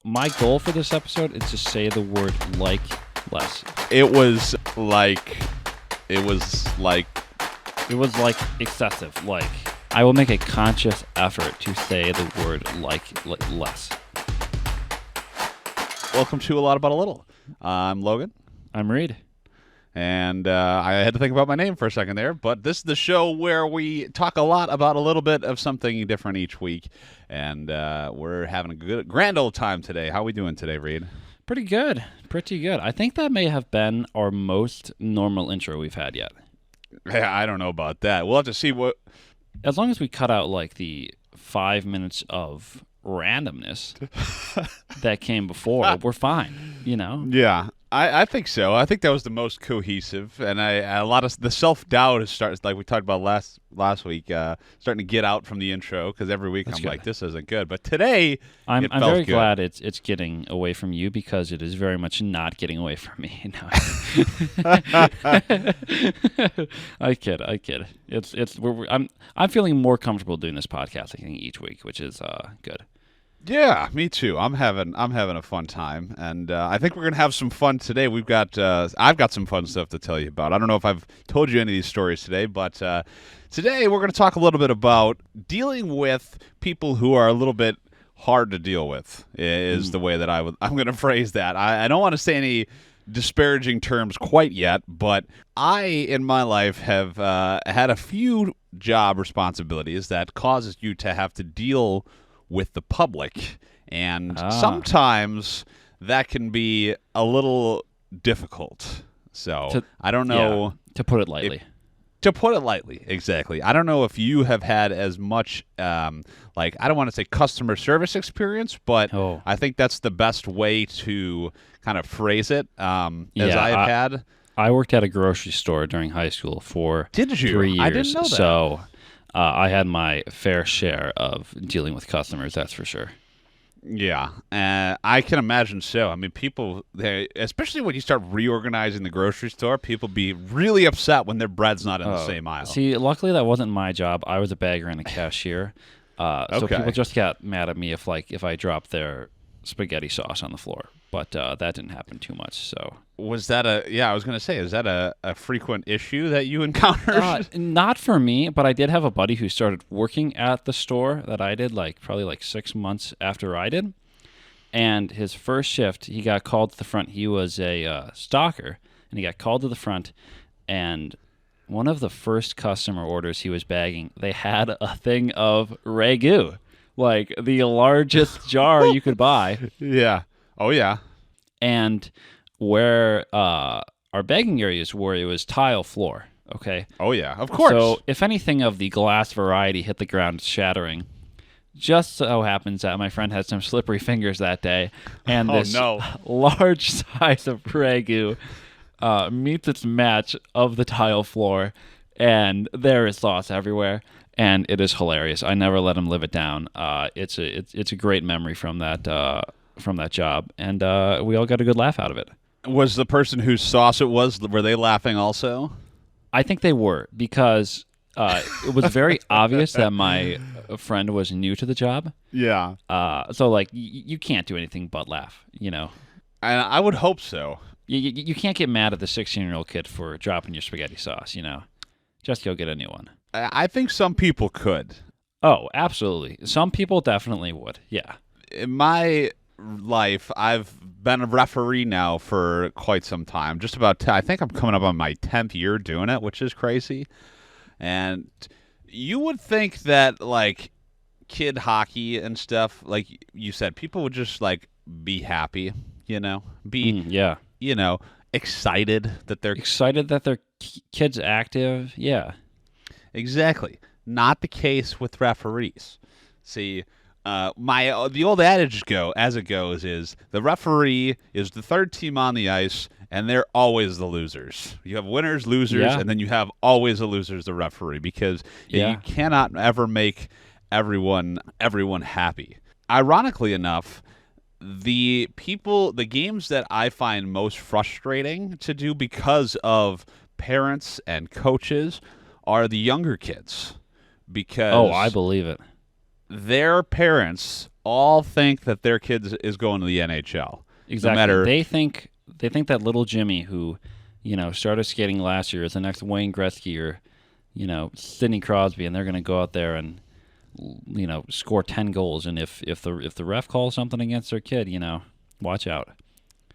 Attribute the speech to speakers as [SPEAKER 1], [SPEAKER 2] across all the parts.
[SPEAKER 1] my goal for this episode is to say the word like less.
[SPEAKER 2] It was like
[SPEAKER 1] excessive. Like, I will make a conscious effort to say the word like less.
[SPEAKER 2] Welcome to A Lot About a Little. I'm Logan.
[SPEAKER 1] I'm Reid.
[SPEAKER 2] And I had to think about my name for a second there, but this is the show where we talk a lot about a little bit of something different each week, and we're having a grand old time today. How are we doing today, Reid?
[SPEAKER 1] Pretty good. I think that may have been our most normal intro we've had yet.
[SPEAKER 2] Yeah, I don't know about that. We'll have to see what...
[SPEAKER 1] As long as we cut out, like, the 5 minutes of randomness that came before, we're fine, you know?
[SPEAKER 2] Yeah, I think so. I think that was the most cohesive, and a lot of the self-doubt is starting, like we talked about last week, starting to get out from the intro, because every week I'm like, this isn't good. But today,
[SPEAKER 1] I'm very glad it's getting away from you, because it is very much not getting away from me. No. I kid. I'm feeling more comfortable doing this podcast, I think, each week, which is good.
[SPEAKER 2] Yeah, me too. I'm having a fun time, and I think we're gonna have some fun today. I've got some fun stuff to tell you about. I don't know if I've told you any of these stories today, but today we're gonna talk a little bit about dealing with people who are a little bit hard to deal with. Is the way that I'm gonna phrase that. I don't want to say any disparaging terms quite yet, but I in my life have had a few job responsibilities that causes you to have to deal with the public, and sometimes that can be a little difficult. So I don't know.
[SPEAKER 1] Yeah, to put it lightly.
[SPEAKER 2] Exactly. I don't know if you have had as much, I don't want to say customer service experience, but I think that's the best way to kind of phrase it, as I have had.
[SPEAKER 1] I worked at a grocery store during high school for 3 years.
[SPEAKER 2] I didn't know that.
[SPEAKER 1] So I had my fair share of dealing with customers, that's for sure.
[SPEAKER 2] Yeah, I can imagine so. I mean, people, especially when you start reorganizing the grocery store, people be really upset when their bread's not in the same aisle.
[SPEAKER 1] See, luckily that wasn't my job. I was a bagger and a cashier. So people just got mad at me if I dropped their spaghetti sauce on the floor. But that didn't happen too much. So
[SPEAKER 2] was that I was going to say, is that a frequent issue that you encountered?
[SPEAKER 1] Not for me, but I did have a buddy who started working at the store that I did, probably 6 months after I did. And his first shift, he got called to the front. He was a stalker, and he got called to the front. And one of the first customer orders he was bagging, they had a thing of Ragu, like the largest jar you could buy.
[SPEAKER 2] Yeah. Oh, yeah.
[SPEAKER 1] And where our bagging areas were, it was tile floor, okay?
[SPEAKER 2] Oh, yeah, of course.
[SPEAKER 1] So if anything of the glass variety hit the ground shattering, just so happens that my friend had some slippery fingers that day, and this large size of Ragu meets its match of the tile floor, and there is sauce everywhere. And it is hilarious. I never let him live it down. It's a great memory from that job, and we all got a good laugh out of it.
[SPEAKER 2] Was the person whose sauce it was, were they laughing also?
[SPEAKER 1] I think they were, because it was very obvious that my friend was new to the job.
[SPEAKER 2] Yeah.
[SPEAKER 1] So you can't do anything but laugh, you know.
[SPEAKER 2] And I would hope so.
[SPEAKER 1] You can't get mad at the 16-year-old kid for dropping your spaghetti sauce, you know. Just go get a new one.
[SPEAKER 2] I think some people could.
[SPEAKER 1] Oh, absolutely. Some people definitely would, yeah.
[SPEAKER 2] In my life, I've been a referee now for quite some time. Just about, I think I'm coming up on my 10th year doing it, which is crazy. And you would think that, kid hockey and stuff, like you said, people would just, be happy, you know? Excited that they're...
[SPEAKER 1] Excited that their kid's active, yeah.
[SPEAKER 2] Exactly. Not the case with referees. See, the old adage is the referee is the third team on the ice, and they're always the losers. You have winners, losers, and then you have always the losers, the referee, because you cannot ever make everyone happy. Ironically enough, the games that I find most frustrating to do because of parents and coaches are the younger kids, because
[SPEAKER 1] I believe it.
[SPEAKER 2] Their parents all think that their kid is going to the NHL.
[SPEAKER 1] Exactly.
[SPEAKER 2] No matter,
[SPEAKER 1] they think that little Jimmy who, started skating last year is the next Wayne Gretzky or, Sidney Crosby, and they're going to go out there and, score 10 goals. And if the ref calls something against their kid, watch out.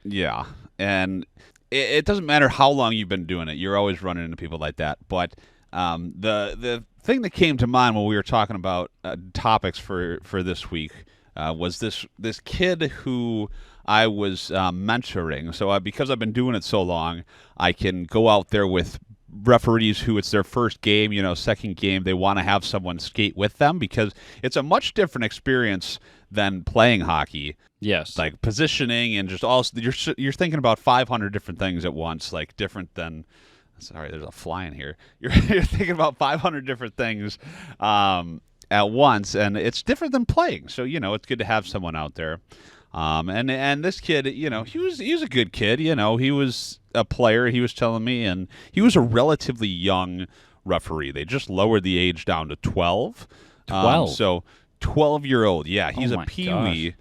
[SPEAKER 2] Yeah, and it doesn't matter how long you've been doing it. You're always running into people like that. But the thing that came to mind when we were talking about topics for this week was this kid who I was mentoring. So because I've been doing it so long, I can go out there with referees who it's their first game, second game. They want to have someone skate with them because it's a much different experience than playing hockey.
[SPEAKER 1] Yes.
[SPEAKER 2] Like positioning and just all you're thinking about 500 different things at once, like different than. Sorry, there's a fly in here. You're thinking about 500 different things at once, and it's different than playing. So it's good to have someone out there. And this kid, he was a good kid. He was a player. He was telling me, and he was a relatively young referee. They just lowered the age down to 12.
[SPEAKER 1] 12.
[SPEAKER 2] So 12-year-old. Yeah, he's a peewee.
[SPEAKER 1] Gosh.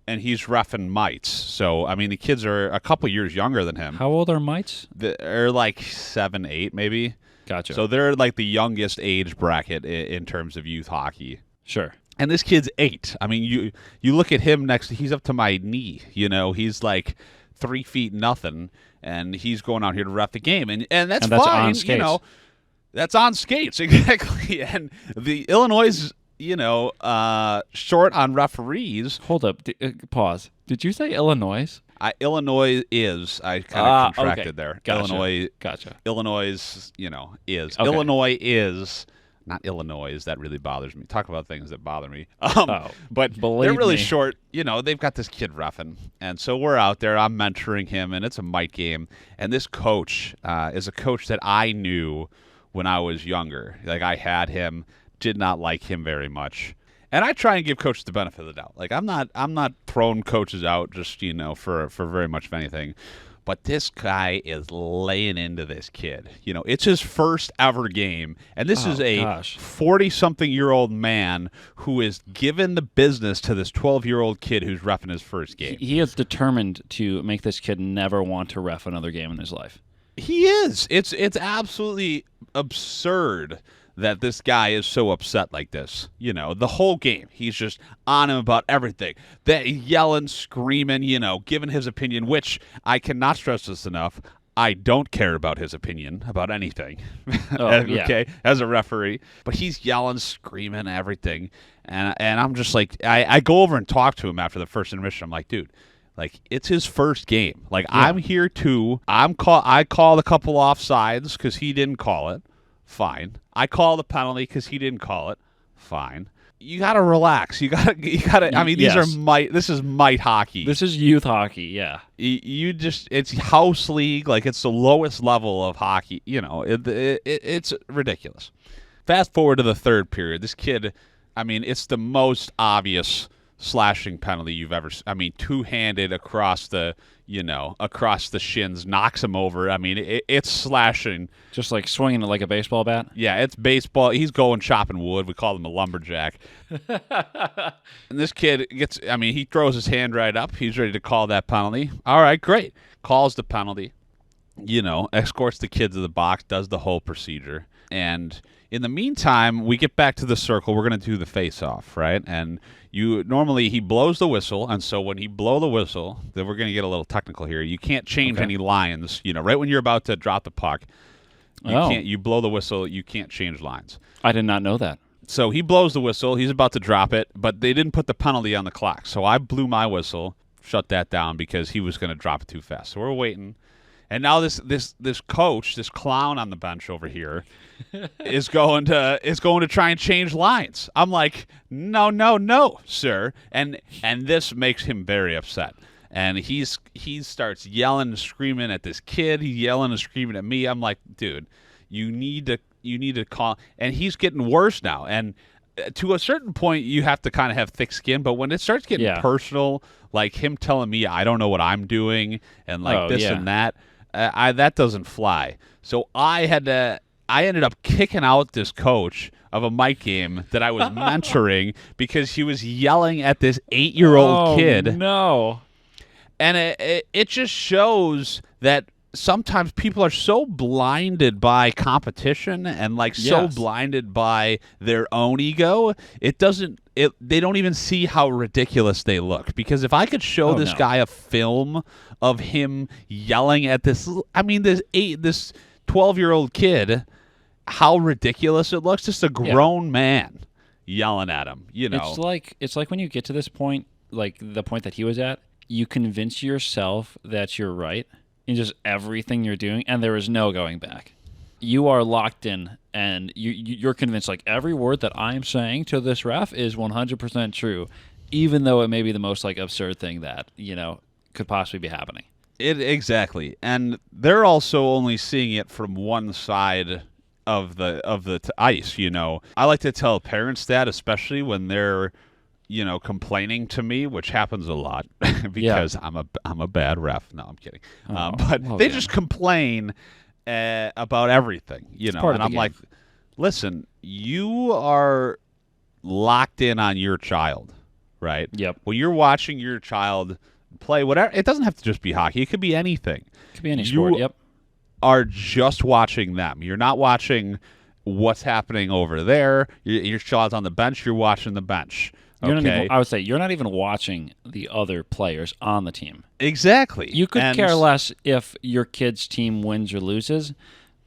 [SPEAKER 2] And he's reffing mites. So, I mean, the kids are a couple years younger than him.
[SPEAKER 1] How old are mites?
[SPEAKER 2] They're like 7, 8, maybe.
[SPEAKER 1] Gotcha.
[SPEAKER 2] So they're like the youngest age bracket in terms of youth hockey.
[SPEAKER 1] Sure.
[SPEAKER 2] And this kid's 8. I mean, you look at him he's up to my knee. He's like 3 feet nothing, and he's going out here to ref the game. And that's fine.
[SPEAKER 1] On skates.
[SPEAKER 2] That's on skates, exactly. And the Illinois' short on referees.
[SPEAKER 1] Hold up. Pause. Did you say Illinois?
[SPEAKER 2] Illinois is. I kind of contracted
[SPEAKER 1] okay.
[SPEAKER 2] there.
[SPEAKER 1] Gotcha.
[SPEAKER 2] Illinois.
[SPEAKER 1] Gotcha.
[SPEAKER 2] Illinois, is.
[SPEAKER 1] Okay.
[SPEAKER 2] Illinois is. Not Illinois. That really bothers me. Talk about things that bother me. But they're really short. They've got this kid reffing. And so we're out there. I'm mentoring him, and it's a mite game. And this coach is a coach that I knew when I was younger. Like, I had him. Did not like him very much, and I try and give coaches the benefit of the doubt. Like I'm not throwing coaches out just for very much of anything, but this guy is laying into this kid. It's his first ever game, and this is a 40-something-year-old man who is giving the business to this 12-year-old kid who's reffing his first game.
[SPEAKER 1] He is determined to make this kid never want to ref another game in his life.
[SPEAKER 2] He is. It's absolutely absurd that this guy is so upset like this. The whole game, he's just on him about everything. That yelling, screaming, giving his opinion, which I cannot stress this enough. I don't care about his opinion about anything. Okay, as a referee. But he's yelling, screaming, everything. And I'm just like, I go over and talk to him after the first intermission. I'm like, dude, like, it's his first game. Like, I'm here too. I called a couple offsides because he didn't call it. Fine. I call the penalty because he didn't call it. Fine. You got to relax. You got to. I mean, this is mite hockey.
[SPEAKER 1] This is youth hockey. Yeah.
[SPEAKER 2] It's house league. Like, it's the lowest level of hockey. It's ridiculous. Fast forward to the third period. This kid, I mean, it's the most obvious slashing penalty you've ever. I mean, two-handed across the shins, knocks him over. I mean, it's slashing.
[SPEAKER 1] Just like swinging it like a baseball bat?
[SPEAKER 2] Yeah, it's baseball. He's going chopping wood. We call him a lumberjack. And this kid he throws his hand right up. He's ready to call that penalty. All right, great. Calls the penalty. Escorts the kid to the box, does the whole procedure. And in the meantime, we get back to the circle. We're going to do the face-off, right? And normally he blows the whistle, and so when he blow the whistle, then we're going to get a little technical here. You can't change any lines. Right when you're about to drop the puck, you blow the whistle, you can't change lines.
[SPEAKER 1] I did not know that.
[SPEAKER 2] So he blows the whistle. He's about to drop it, but they didn't put the penalty on the clock. So I blew my whistle, shut that down because he was going to drop it too fast. So we're waiting. And now this coach, this clown on the bench over here, is going to try and change lines. I'm like, no, sir. And this makes him very upset. And he starts yelling and screaming at this kid. He's yelling and screaming at me. I'm like, dude, you need to call. And he's getting worse now. And to a certain point, you have to kind of have thick skin. But when it starts getting personal, like him telling me I don't know what I'm doing and like and that. That doesn't fly. So I ended up kicking out this coach of a mic game that I was mentoring because he was yelling at this 8-year-old kid.
[SPEAKER 1] No.
[SPEAKER 2] And it just shows that sometimes people are so blinded by competition and so blinded by their own ego, they don't even see how ridiculous they look. Because if I could show this guy a film of him yelling at this 12-year-old kid, how ridiculous it looks, just a grown man yelling at him,
[SPEAKER 1] It's like when you get to this point, like the point that he was at, you convince yourself that you're right in just everything you're doing, and there is no going back. You are locked in, and you're convinced, like, every word that I'm saying to this ref is 100% true, even though it may be the most, like, absurd thing that, could possibly be happening.
[SPEAKER 2] Exactly. And they're also only seeing it from one side of the ice, I like to tell parents that, especially when they're complaining to me, which happens a lot because I'm a bad ref. No, I'm kidding. But they just complain about everything, and I'm like, listen, you are locked in on your child, right?
[SPEAKER 1] Yep.
[SPEAKER 2] When you're watching your child play whatever, it doesn't have to just be hockey. It could be anything.
[SPEAKER 1] It could be any sport. Yep.
[SPEAKER 2] Are just watching them. You're not watching what's happening over there. Your child's on the bench. You're watching the bench.
[SPEAKER 1] I would say you're not even watching the other players on the team.
[SPEAKER 2] Exactly.
[SPEAKER 1] You could care less if your kid's team wins or loses,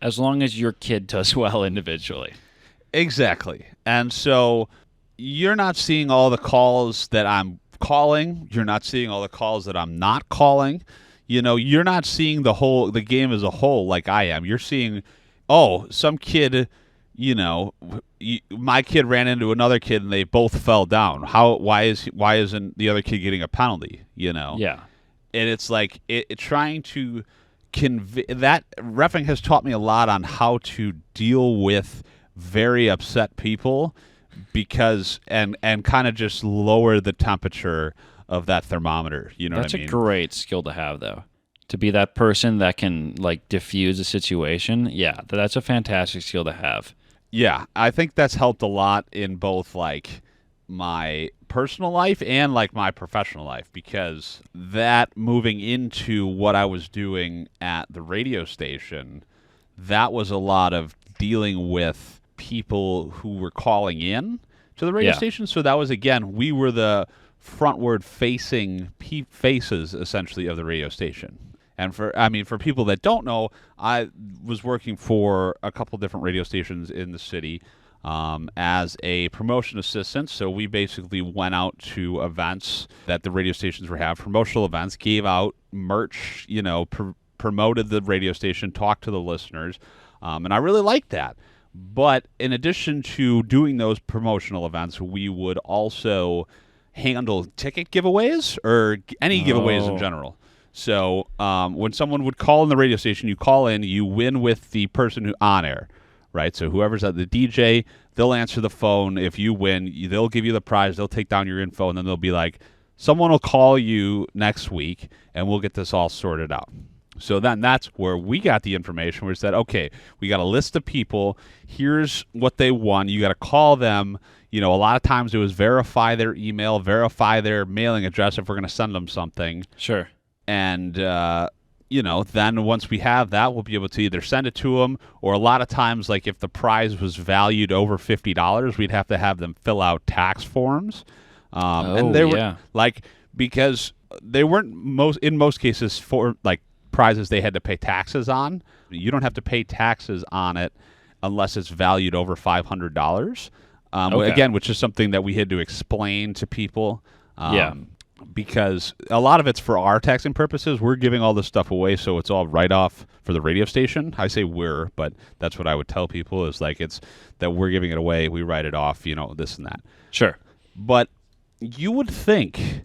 [SPEAKER 1] as long as your kid does well individually.
[SPEAKER 2] Exactly. And so you're not seeing all the calls that I'm calling. You're not seeing all the calls that I'm not calling. You're not seeing the game as a whole like I am. You're seeing, some kid, my kid ran into another kid and they both fell down. Why isn't the other kid getting a penalty?
[SPEAKER 1] Yeah.
[SPEAKER 2] And it's like trying to that reffing has taught me a lot on how to deal with very upset people and kind of just lower the temperature of that thermometer. You know what I mean?
[SPEAKER 1] That's a great skill to have, though. To be that person that can diffuse a situation. Yeah, that's a fantastic skill to have.
[SPEAKER 2] Yeah, I think that's helped a lot in both my personal life and my professional life, because that moving into what I was doing at the radio station, that was a lot of dealing with people who were calling in to the radio station. So that was, again, we were the frontward facing faces essentially of the radio station. And for people that don't know, I was working for a couple different radio stations in the city as a promotion assistant. So we basically went out to events that the radio stations were having, promotional events, gave out merch, promoted the radio station, talked to the listeners, and I really liked that. But in addition to doing those promotional events, we would also handle ticket giveaways or any giveaways in general. So when someone would call in the radio station, you call in, you win with the person who on air, right? So whoever's at the DJ, they'll answer the phone. If you win, they'll give you the prize. They'll take down your info, and then they'll be like, someone will call you next week, and we'll get this all sorted out. So then that's where we got the information. We said, okay, we got a list of people. Here's what they won. You got to call them. A lot of times it was verify their email, verify their mailing address if we're going to send them something.
[SPEAKER 1] Sure.
[SPEAKER 2] And, then once we have that, we'll be able to either send it to them, or a lot of times, if the prize was valued over $50, we'd have to have them fill out tax forms. And they were because they weren't in most cases for prizes they had to pay taxes on. You don't have to pay taxes on it unless it's valued over $500. Again, which is something that we had to explain to people. Because a lot of it's for our taxing purposes. We're giving all this stuff away, so it's all write-off for the radio station. I say we're, but that's what I would tell people is it's that we're giving it away. We write it off, this and that.
[SPEAKER 1] Sure.
[SPEAKER 2] But you would think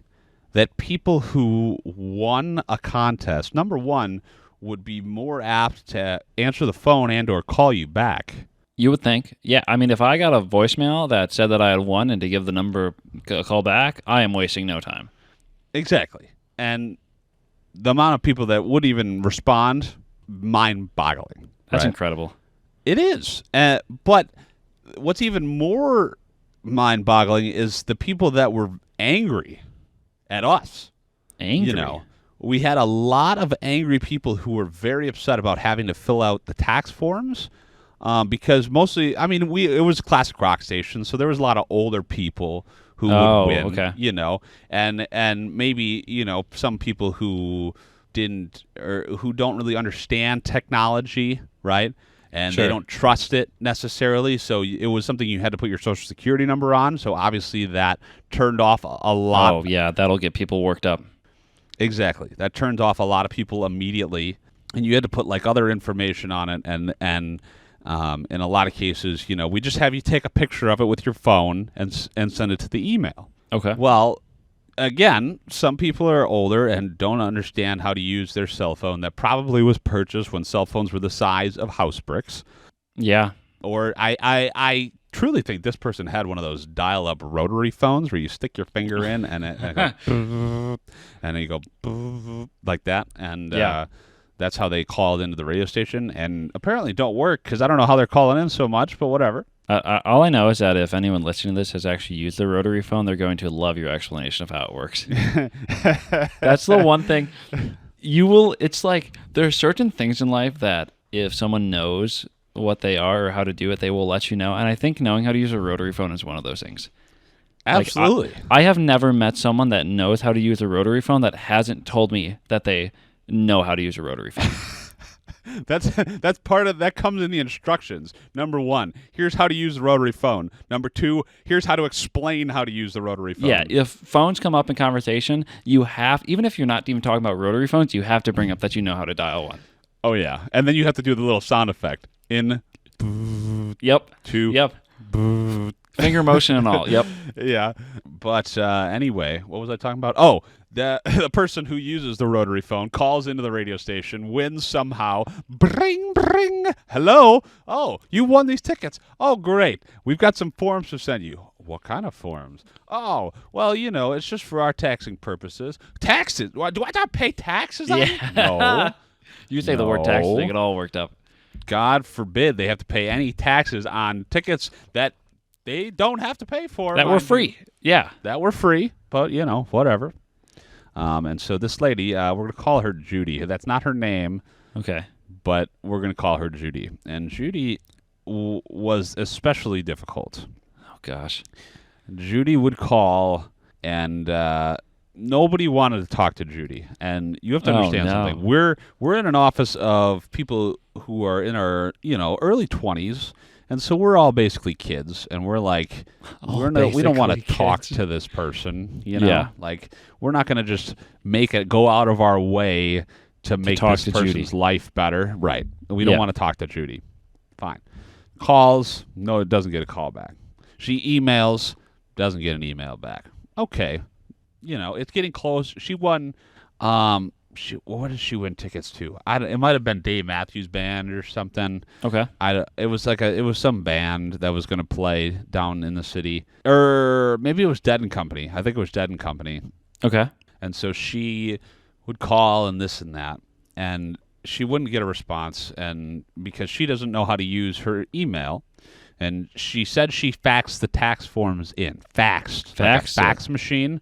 [SPEAKER 2] that people who won a contest, number one, would be more apt to answer the phone and or call you back.
[SPEAKER 1] You would think. Yeah, if I got a voicemail that said that I had won and to give the number a call back, I am wasting no time.
[SPEAKER 2] Exactly. And the amount of people that would even respond, mind-boggling.
[SPEAKER 1] That's
[SPEAKER 2] right?
[SPEAKER 1] incredible.
[SPEAKER 2] It is. But what's even more mind-boggling is the people that were angry at us.
[SPEAKER 1] Angry?
[SPEAKER 2] You know, we had a lot of angry people who were very upset about having to fill out the tax forms because mostly, I mean, it was a classic rock station, so there was a lot of older people who would win,
[SPEAKER 1] okay.
[SPEAKER 2] you know, and maybe, you know, some people who didn't or who don't really understand technology, right? And
[SPEAKER 1] Sure.
[SPEAKER 2] they don't trust it necessarily, so it was something you had to put your social security number on. So obviously that turned off a lot.
[SPEAKER 1] Oh, yeah, that'll get people worked up.
[SPEAKER 2] Exactly. That turned off a lot of people immediately, and you had to put like other information on it, and in a lot of cases, you know, we just have you take a picture of it with your phone and send it to the email.
[SPEAKER 1] Okay.
[SPEAKER 2] Well, again, some people are older and don't understand how to use their cell phone that probably was purchased when cell phones were the size of house bricks.
[SPEAKER 1] Yeah.
[SPEAKER 2] Or I truly think this person had one of those dial-up rotary phones where you stick your finger in and and then you go like that, and that's how they called into the radio station, and apparently don't work because I don't know how they're calling in so much, but whatever.
[SPEAKER 1] All I know is that if anyone listening to this has actually used the rotary phone, they're going to love your explanation of how it works. That's the one thing. It's like there are certain things in life that if someone knows what they are or how to do it, they will let you know. And I think knowing how to use a rotary phone is one of those things.
[SPEAKER 2] Absolutely.
[SPEAKER 1] Like, I have never met someone that knows how to use a rotary phone that hasn't told me that they know how to use a rotary phone.
[SPEAKER 2] That's part of that comes in the instructions. Number 1, here's how to use the rotary phone. Number 2, here's how to explain how to use the rotary phone.
[SPEAKER 1] Yeah, if phones come up in conversation, you have, even if you're not even talking about rotary phones, you have to bring up that you know how to dial one.
[SPEAKER 2] Oh yeah, and then you have to do the little sound effect in.
[SPEAKER 1] Yep.
[SPEAKER 2] To.
[SPEAKER 1] Yep. Finger motion and all. Yep.
[SPEAKER 2] Yeah, but anyway, what was I talking about? Oh, the person who uses the rotary phone calls into the radio station, wins somehow. Bring, bring. Hello. Oh, you won these tickets. Oh, great. We've got some forms to send you. What kind of forms? Oh, well, you know, it's just for our taxing purposes. Taxes? Do I not to pay taxes on it? No.
[SPEAKER 1] You say the word taxes, they get all worked up.
[SPEAKER 2] God forbid they have to pay any taxes on tickets that they don't have to pay for.
[SPEAKER 1] That were free. Yeah.
[SPEAKER 2] That were free, but, you know, whatever. And so this lady, we're going to call her Judy. That's not her name.
[SPEAKER 1] Okay.
[SPEAKER 2] But we're going to call her Judy. And Judy was especially difficult.
[SPEAKER 1] Oh, gosh.
[SPEAKER 2] Judy would call, and nobody wanted to talk to Judy. And you have to understand something. We're in an office of people who are in our, you know, early 20s. And so we're all basically kids, and we're like, we don't want to talk to this person, you know?
[SPEAKER 1] Yeah.
[SPEAKER 2] Like, we're not going to just go out of our way to make this person's life better. Right. We don't want to talk to Judy. Fine. Calls, no, it doesn't get a call back. She emails, doesn't get an email back. Okay. You know, it's getting close. She won, what did she win tickets to? It might have been Dave Matthews Band or something.
[SPEAKER 1] Okay.
[SPEAKER 2] It was some band that was going to play down in the city, or maybe it was Dead and Company. I think it was Dead and Company.
[SPEAKER 1] Okay.
[SPEAKER 2] And so she would call and this and that, and she wouldn't get a response, and because she doesn't know how to use her email, and she said she faxed the tax forms in. Faxed. Like a fax machine.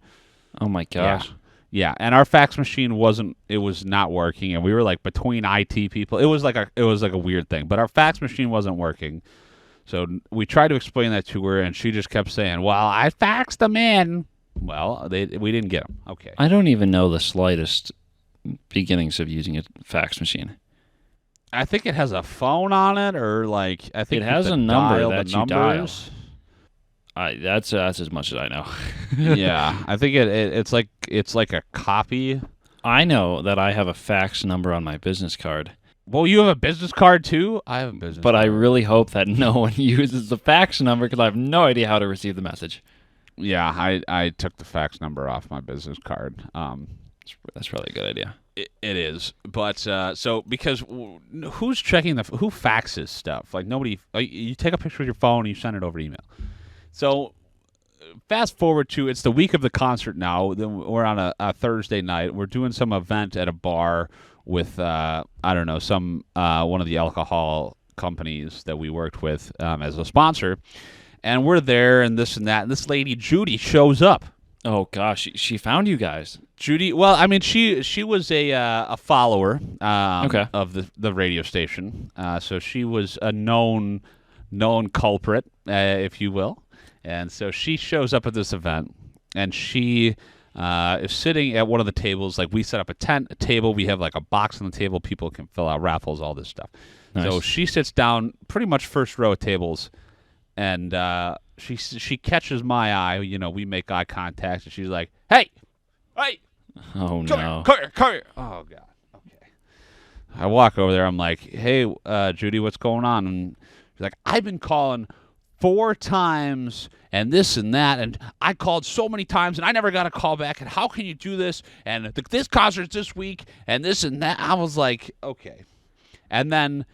[SPEAKER 1] Oh my gosh.
[SPEAKER 2] Yeah, and our fax machine was not working, and we were like between IT people. It was like a weird thing, but our fax machine wasn't working. So we tried to explain that to her, and she just kept saying, "Well, I faxed them in." Well, we didn't get them. Okay.
[SPEAKER 1] I don't even know the slightest beginnings of using a fax machine.
[SPEAKER 2] I think it has a phone on it, or like I think
[SPEAKER 1] it has a number that you dial.
[SPEAKER 2] That's
[SPEAKER 1] as much as I know.
[SPEAKER 2] Yeah, I think it's like a copy.
[SPEAKER 1] I know that I have a fax number on my business card.
[SPEAKER 2] Well, you have a business card too? I have a business card.
[SPEAKER 1] But I really hope that no one uses the fax number because I have no idea how to receive the message.
[SPEAKER 2] Yeah, I took the fax number off my business card.
[SPEAKER 1] That's probably a good idea.
[SPEAKER 2] It is, but so because who's checking who faxes stuff? Like nobody. You take a picture with your phone and you send it over email. So fast forward to it's the week of the concert now. Then we're on a Thursday night. We're doing some event at a bar with I don't know some one of the alcohol companies that we worked with as a sponsor, and we're there and this and that, and this lady Judy shows up.
[SPEAKER 1] Oh gosh, she found you guys.
[SPEAKER 2] Judy, well, I mean, she was a follower of the radio station, so she was a known culprit, if you will, and so she shows up at this event, and she is sitting at one of the tables. Like, we set up a tent, a table. We have like a box on the table. People can fill out raffles, all this stuff.
[SPEAKER 1] Nice.
[SPEAKER 2] So she sits down pretty much first row of tables, and she catches my eye. You know, we make eye contact, and she's like, "Hey, hey,
[SPEAKER 1] oh no,
[SPEAKER 2] come here. Oh god, okay." I walk over there. I'm like, "Hey, Judy, what's going on?" And she's like, "I've been calling 4 times and this and that, and I called so many times and I never got a call back, and how can you do this, and this concert's this week and this and that." I was like, okay. And then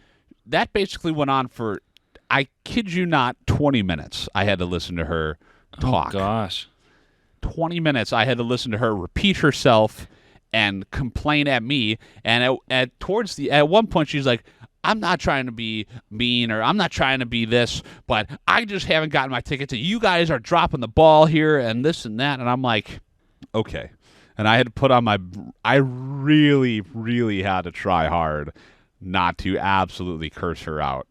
[SPEAKER 2] that basically went on for, I kid you not, 20 minutes. I had to listen to her talk.
[SPEAKER 1] Oh gosh,
[SPEAKER 2] 20 minutes I had to listen to her repeat herself and complain at me, and at one point she's like, "I'm not trying to be mean, or I'm not trying to be this, but I just haven't gotten my tickets. You guys are dropping the ball here and this and that." And I'm like, okay. And I had to put on I really, really had to try hard not to absolutely curse her out.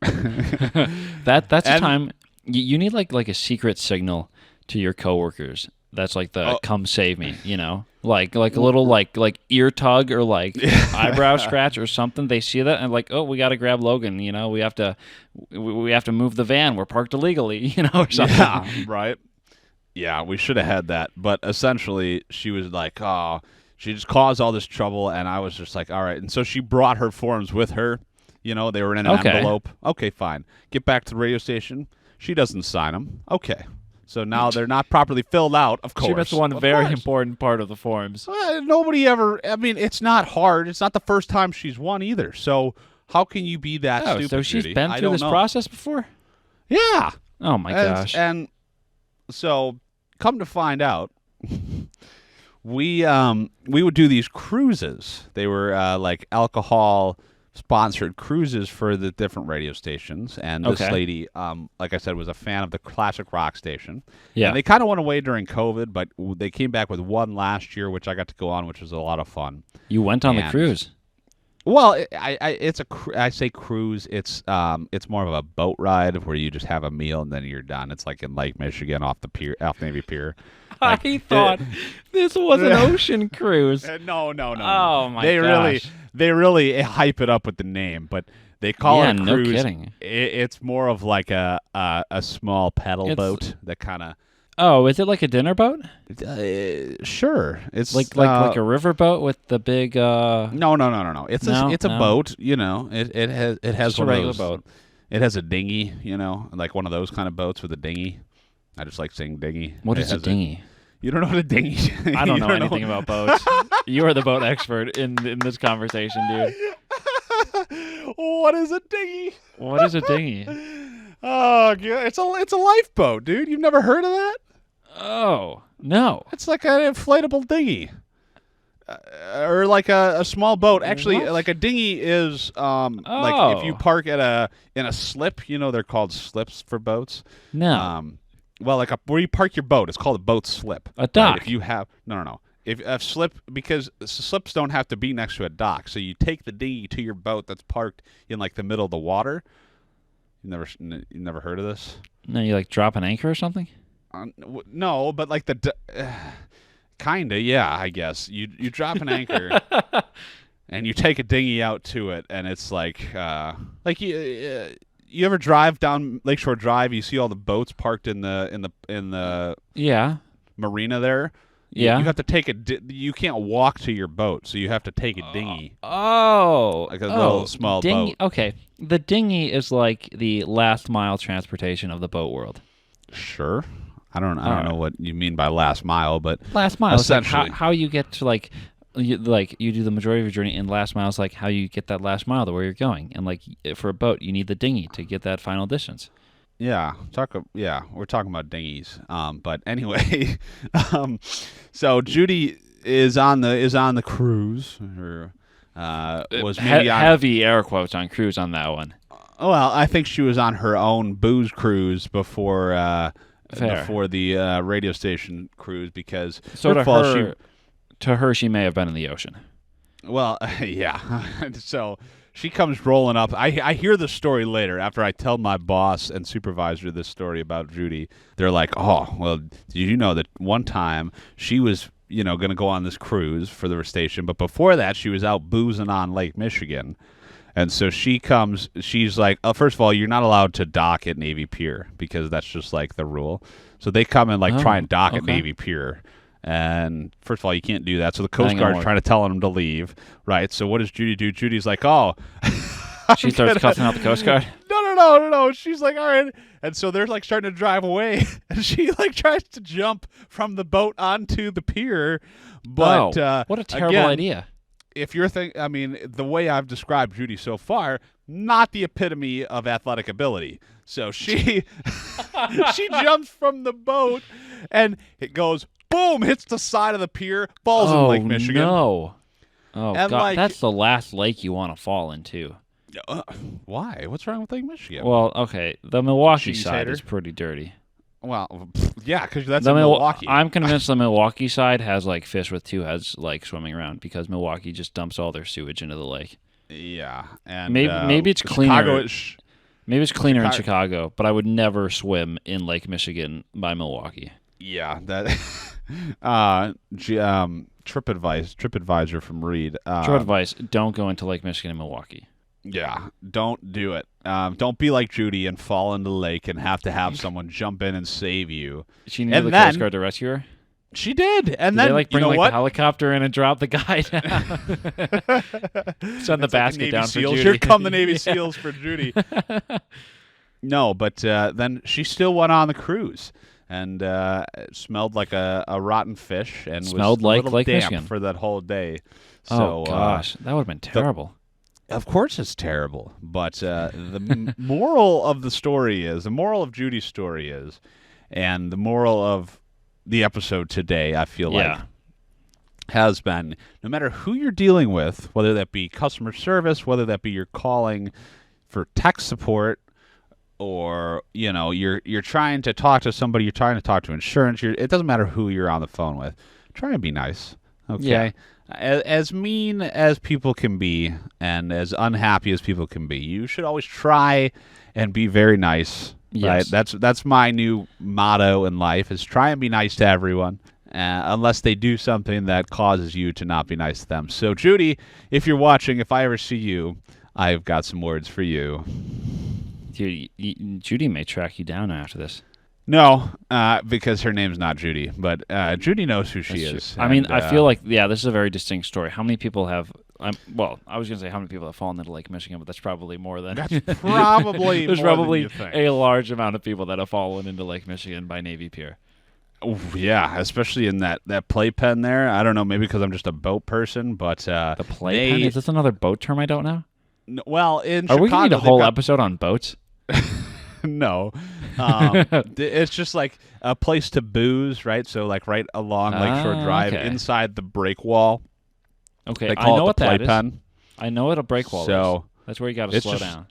[SPEAKER 1] that's a time you need like a secret signal to your coworkers. That's like the "come save me," you know, like a little like ear tug or like eyebrow scratch or something. They see that and like, "Oh, we got to grab Logan," you know, we have to move the van. We're parked illegally, you know, or something.
[SPEAKER 2] Yeah, right. Yeah, we should have had that. But essentially, she was like, "Oh," she just caused all this trouble, and I was just like, "All right." And so she brought her forms with her. You know, they were in an envelope. Okay, fine. Get back to the radio station. She doesn't sign them. Okay. So now they're not properly filled out, of course.
[SPEAKER 1] She missed one very important part of the forms.
[SPEAKER 2] Nobody ever, I mean, it's not hard. It's not the first time she's won either. So how can you be that stupid,
[SPEAKER 1] so she's
[SPEAKER 2] Judy?
[SPEAKER 1] been through this process before?
[SPEAKER 2] Yeah.
[SPEAKER 1] Oh, my gosh.
[SPEAKER 2] And so come to find out, we would do these cruises. They were like alcohol sponsored cruises for the different radio stations, and this lady, like I said, was a fan of the classic rock station.
[SPEAKER 1] Yeah,
[SPEAKER 2] and they kind of went away during COVID, but they came back with one last year, which I got to go on, which was a lot of fun.
[SPEAKER 1] You went on the cruise?
[SPEAKER 2] Well, I say cruise. It's more of a boat ride where you just have a meal and then you're done. It's like in Lake Michigan off Navy Pier. Like,
[SPEAKER 1] I thought this was an ocean cruise.
[SPEAKER 2] No.
[SPEAKER 1] Oh my gosh.
[SPEAKER 2] They really hype it up with the name, but they call it a cruise.
[SPEAKER 1] No kidding.
[SPEAKER 2] It's more of like a small pedal boat that kind of.
[SPEAKER 1] Oh, is it like a dinner boat?
[SPEAKER 2] Sure. It's
[SPEAKER 1] like a river boat with the big.
[SPEAKER 2] No. It's a boat. You know, it has one
[SPEAKER 1] a regular
[SPEAKER 2] of those,
[SPEAKER 1] boat.
[SPEAKER 2] It has a dinghy. You know, like one of those kind of boats with a dinghy. I just like saying dinghy.
[SPEAKER 1] What is a dinghy?
[SPEAKER 2] You don't know what a dinghy is?
[SPEAKER 1] I don't know anything about boats. You are the boat expert in this conversation, dude.
[SPEAKER 2] What is a dinghy?
[SPEAKER 1] What is a dinghy?
[SPEAKER 2] Oh, it's a lifeboat, dude. You've never heard of that?
[SPEAKER 1] Oh, no.
[SPEAKER 2] It's like an inflatable dinghy. Or like a small boat. Actually,
[SPEAKER 1] What?
[SPEAKER 2] like a dinghy is like if you park in a slip, you know, they're called slips for boats.
[SPEAKER 1] No.
[SPEAKER 2] Well, like where you park your boat, it's called a boat slip.
[SPEAKER 1] A dock.
[SPEAKER 2] Right? If you have no. If a slip, because slips don't have to be next to a dock, so you take the dinghy to your boat that's parked in like the middle of the water. You never heard of this?
[SPEAKER 1] No, you like drop an anchor or something?
[SPEAKER 2] No, but like kinda, yeah, I guess. You drop an anchor and you take a dinghy out to it, and it's like you ever drive down Lakeshore Drive? You see all the boats parked in the marina there.
[SPEAKER 1] Yeah,
[SPEAKER 2] you have to take you can't walk to your boat, so you have to take a dinghy.
[SPEAKER 1] Like
[SPEAKER 2] a little small boat.
[SPEAKER 1] Okay, the dinghy is like the last mile transportation of the boat world.
[SPEAKER 2] Sure. I don't know what you mean by last mile, but
[SPEAKER 1] last mile
[SPEAKER 2] essentially
[SPEAKER 1] is like how you get to you do the majority of your journey, and last mile is like how you get that last mile to where you're going. And like for a boat, you need the dinghy to get that final distance.
[SPEAKER 2] Yeah, we're talking about dinghies. But anyway, so Judy is on the cruise, or was maybe on
[SPEAKER 1] heavy air quotes on cruise on that one.
[SPEAKER 2] Well, I think she was on her own booze cruise before the radio station cruise because
[SPEAKER 1] so to her she may have been in the ocean.
[SPEAKER 2] Well, yeah. So she comes rolling up. I hear the story later after I tell my boss and supervisor this story about Judy. They're like, "Oh, well, did you know that one time she was, going to go on this cruise for the station, but before that she was out boozing on Lake Michigan." And so she comes, she's like, first of all, you're not allowed to dock at Navy Pier because that's just like the rule. So they come and try and dock at Navy Pier. And first of all, you can't do that. So the Coast Guard's trying to tell them to leave, right? So what does Judy do? Judy's like, oh.
[SPEAKER 1] She starts cussing out the Coast Guard?
[SPEAKER 2] No. She's like, all right. And so they're like starting to drive away. And she like tries to jump from the boat onto the pier. But
[SPEAKER 1] what a terrible idea.
[SPEAKER 2] If you're the way I've described Judy so far, not the epitome of athletic ability. So she she jumps from the boat and it goes boom, hits the side of the pier, falls in Lake Michigan.
[SPEAKER 1] No. Oh God, that's the last lake you want to fall into.
[SPEAKER 2] Why? What's wrong with Lake Michigan?
[SPEAKER 1] Well, okay, the Milwaukee side is pretty dirty.
[SPEAKER 2] Well, yeah, because that's in Milwaukee.
[SPEAKER 1] I'm convinced the Milwaukee side has like fish with two heads like swimming around because Milwaukee just dumps all their sewage into the lake.
[SPEAKER 2] Yeah, and
[SPEAKER 1] maybe it's cleaner.
[SPEAKER 2] Chicago,
[SPEAKER 1] maybe it's cleaner in Chicago, but I would never swim in Lake Michigan by Milwaukee.
[SPEAKER 2] Yeah, that TripAdvisor from Reid.
[SPEAKER 1] TripAdvisor: don't go into Lake Michigan in Milwaukee.
[SPEAKER 2] Yeah, don't do it. Don't be like Judy and fall into the lake and have to have someone jump in and save you.
[SPEAKER 1] She needed the Coast Guard to rescue her?
[SPEAKER 2] She did. And
[SPEAKER 1] did
[SPEAKER 2] then
[SPEAKER 1] they bring
[SPEAKER 2] the
[SPEAKER 1] helicopter in and drop the guy down? Send the basket down for Judy.
[SPEAKER 2] Here come the Navy SEALs for Judy. No, but then she still went on the cruise. And it smelled like a rotten fish and
[SPEAKER 1] smelled
[SPEAKER 2] was
[SPEAKER 1] like
[SPEAKER 2] a little
[SPEAKER 1] Lake
[SPEAKER 2] damp
[SPEAKER 1] Michigan
[SPEAKER 2] for that whole day.
[SPEAKER 1] So, gosh, that would have been terrible.
[SPEAKER 2] Of course it's terrible, but the moral of the story is, the moral of Judy's story is, and the moral of the episode today, I feel like, has been, no matter who you're dealing with, whether that be customer service, whether that be you're calling for tech support, or, you're trying to talk to somebody, you're trying to talk to insurance, it doesn't matter who you're on the phone with. Try and be nice, okay? Yeah. As mean as people can be and as unhappy as people can be, you should always try and be very nice.
[SPEAKER 1] Yes.
[SPEAKER 2] Right? That's my new motto in life is try and be nice to everyone unless they do something that causes you to not be nice to them. So, Judy, if you're watching, if I ever see you, I've got some words for you.
[SPEAKER 1] Dude, Judy may track you down after this.
[SPEAKER 2] No, because her name's not Judy, but Judy knows who she is.
[SPEAKER 1] I mean, I feel like, this is a very distinct story. How many people have, I was going to say how many people have fallen into Lake Michigan, but that's probably more than...
[SPEAKER 2] That's probably
[SPEAKER 1] There's
[SPEAKER 2] more
[SPEAKER 1] probably
[SPEAKER 2] than you think.
[SPEAKER 1] A large amount of people that have fallen into Lake Michigan by Navy Pier.
[SPEAKER 2] Oh, yeah, especially in that playpen there. I don't know, maybe because I'm just a boat person, but...
[SPEAKER 1] the playpen? Is this another boat term I don't know?
[SPEAKER 2] Well, in
[SPEAKER 1] Chicago... Are we going to need a whole
[SPEAKER 2] got...
[SPEAKER 1] episode on boats?
[SPEAKER 2] No. It's just like a place to booze, right? So like right along Lakeshore Drive inside the break wall.
[SPEAKER 1] Okay,
[SPEAKER 2] they call
[SPEAKER 1] I know
[SPEAKER 2] it
[SPEAKER 1] what
[SPEAKER 2] the
[SPEAKER 1] that
[SPEAKER 2] playpen.
[SPEAKER 1] is. I know what a break wall is. That's where you got to slow down.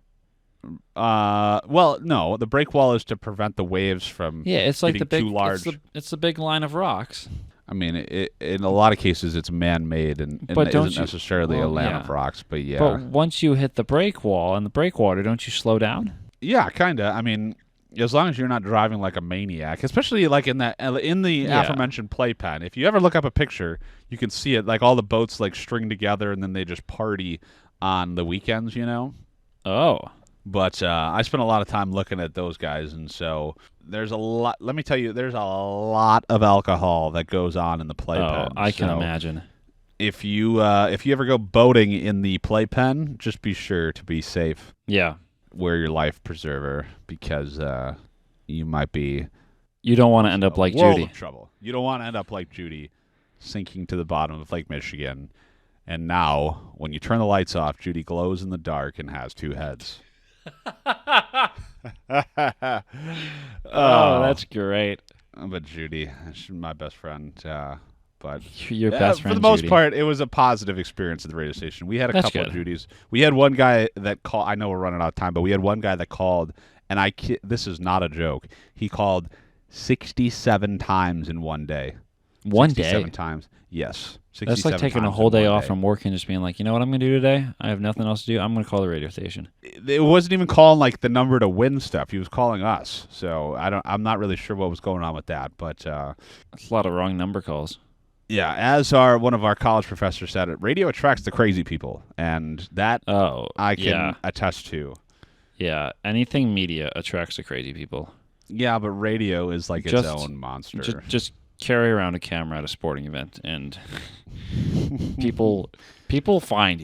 [SPEAKER 2] Well, no, the break wall is to prevent the waves from
[SPEAKER 1] it's like
[SPEAKER 2] getting
[SPEAKER 1] the big,
[SPEAKER 2] too large.
[SPEAKER 1] It's the big line of rocks.
[SPEAKER 2] I mean, in a lot of cases, it's man-made and isn't necessarily a line of rocks. But yeah.
[SPEAKER 1] But once you hit the break wall and the breakwater, don't you slow down?
[SPEAKER 2] Yeah, kind of. I mean, as long as you're not driving like a maniac, especially like in the aforementioned playpen. If you ever look up a picture, you can see it. Like all the boats like string together and then they just party on the weekends.
[SPEAKER 1] Oh.
[SPEAKER 2] But I spent a lot of time looking at those guys, and so there's a lot. Let me tell you, there's a lot of alcohol that goes on in the playpen.
[SPEAKER 1] Oh, I can imagine.
[SPEAKER 2] If you ever go boating in the playpen, just be sure to be safe.
[SPEAKER 1] Yeah.
[SPEAKER 2] Wear your life preserver because you might be.
[SPEAKER 1] You don't want to end up like Judy.
[SPEAKER 2] Of trouble. You don't want to end up like Judy, sinking to the bottom of Lake Michigan. And now, when you turn the lights off, Judy glows in the dark and has two heads.
[SPEAKER 1] Oh, that's great.
[SPEAKER 2] But Judy, she's my best friend. But
[SPEAKER 1] Your best friend,
[SPEAKER 2] for the most
[SPEAKER 1] Judy.
[SPEAKER 2] part, it was a positive experience at the radio station. We had a couple of Judys. We had one guy that called. I know we're running out of time, but we had one guy that called, and this is not a joke. He called 67 times in one day.
[SPEAKER 1] One day?
[SPEAKER 2] 67 times. Yes.
[SPEAKER 1] That's like taking a whole day off from work and just being like, you know what I'm going to do today? I have nothing else to do. I'm going to call the radio station.
[SPEAKER 2] It wasn't even calling like the number to win stuff. He was calling us. So I'm not really sure what was going on with that, but
[SPEAKER 1] that's a lot of wrong number calls.
[SPEAKER 2] Yeah, as one of our college professors said, radio attracts the crazy people, and that I can attest to.
[SPEAKER 1] Yeah, anything media attracts the crazy people.
[SPEAKER 2] Yeah, but radio is like its own monster.
[SPEAKER 1] Just carry around a camera at a sporting event, and people find you.